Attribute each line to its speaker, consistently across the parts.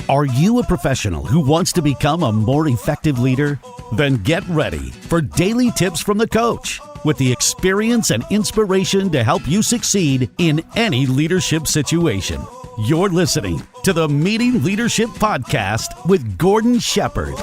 Speaker 1: Are you a professional who wants to become a more effective leader? Then get ready for daily tips from the coach with the experience and inspiration to help you succeed in any leadership situation. You're listening to the Meeting Leadership Podcast with Gordon Shepherd.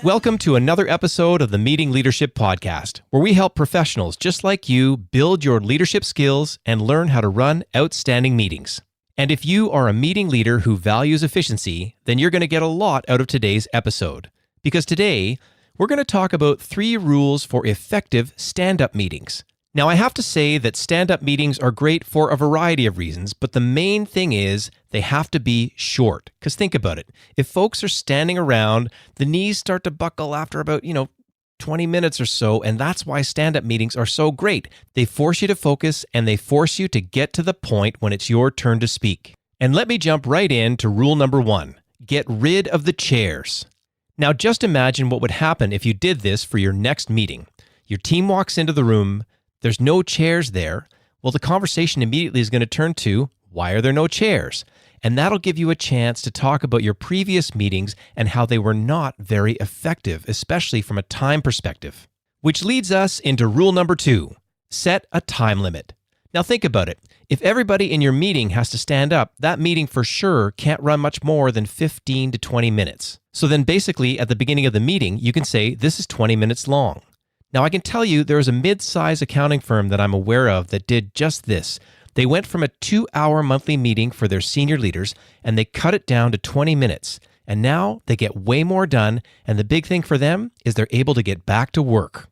Speaker 2: Welcome to another episode of the Meeting Leadership Podcast, where we help professionals just like you build your leadership skills and learn how to run outstanding meetings. And if you are a meeting leader who values efficiency, then you're going to get a lot out of today's episode. Because today, we're going to talk about 3 rules for effective stand-up meetings. Now, I have to say that stand-up meetings are great for a variety of reasons, but the main thing is they have to be short. Because think about it. If folks are standing around, the knees start to buckle after about, 20 minutes or so, and that's why stand-up meetings are so great. They force you to focus, and they force you to get to the point when it's your turn to speak. And let me jump right into rule number 1. Get rid of the chairs. Now, just imagine what would happen if you did this for your next meeting. Your team walks into the room. There's no chairs there. Well, the conversation immediately is going to turn to, why are there no chairs? And that'll give you a chance to talk about your previous meetings and how they were not very effective, especially from a time perspective. Which leads us into rule number 2, set a time limit. Now think about it. If everybody in your meeting has to stand up, that meeting for sure can't run much more than 15 to 20 minutes. So then basically at the beginning of the meeting, you can say, this is 20 minutes long. Now, I can tell you there is a mid-size accounting firm that I'm aware of that did just this. They went from a 2-hour monthly meeting for their senior leaders, and they cut it down to 20 minutes. And now they get way more done, and the big thing for them is they're able to get back to work.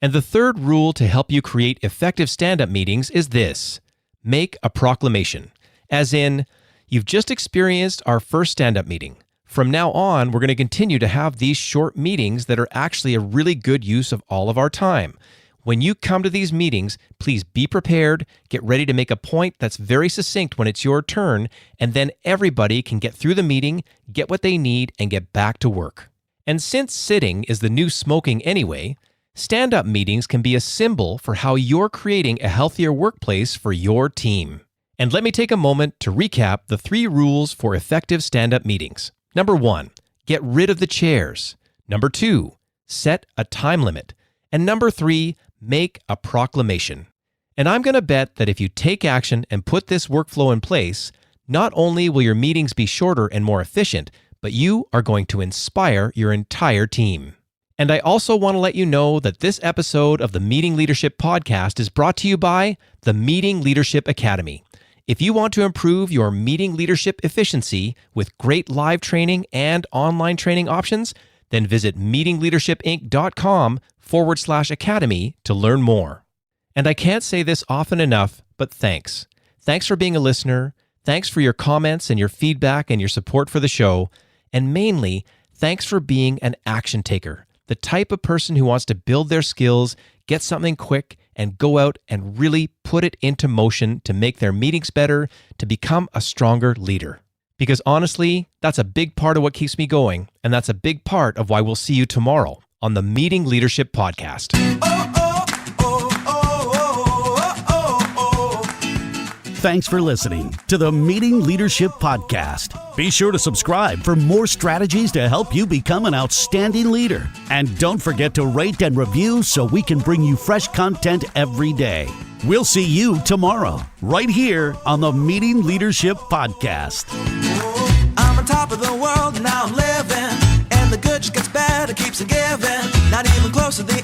Speaker 2: And the third rule to help you create effective stand-up meetings is this: make a proclamation. As in, you've just experienced our first stand-up meeting. From now on, we're going to continue to have these short meetings that are actually a really good use of all of our time. When you come to these meetings, please be prepared, get ready to make a point that's very succinct when it's your turn, and then everybody can get through the meeting, get what they need, and get back to work. And since sitting is the new smoking anyway, stand-up meetings can be a symbol for how you're creating a healthier workplace for your team. And let me take a moment to recap the 3 rules for effective stand-up meetings. Number 1, get rid of the chairs. Number 2, set a time limit. And number 3, make a proclamation. And I'm going to bet that if you take action and put this workflow in place, not only will your meetings be shorter and more efficient, but you are going to inspire your entire team. And I also want to let you know that this episode of the Meeting Leadership Podcast is brought to you by the Meeting Leadership Academy. If you want to improve your meeting leadership efficiency with great live training and online training options, then visit meetingleadershipinc.com/academy to learn more. And I can't say this often enough, but thanks. Thanks for being a listener. Thanks for your comments and your feedback and your support for the show. And mainly, thanks for being an action taker, the type of person who wants to build their skills, get something quick, and go out and really put it into motion to make their meetings better, to become a stronger leader. Because honestly, that's a big part of what keeps me going, and that's a big part of why we'll see you tomorrow on the Meeting Leadership Podcast.
Speaker 1: Thanks for listening to the Meeting Leadership Podcast. Be sure to subscribe for more strategies to help you become an outstanding leader. And don't forget to rate and review so we can bring you fresh content every day. We'll see you tomorrow, right here on the Meeting Leadership Podcast.
Speaker 3: I'm on top of the world, now I'm living, and the good just gets better, keeps on giving, not even close to the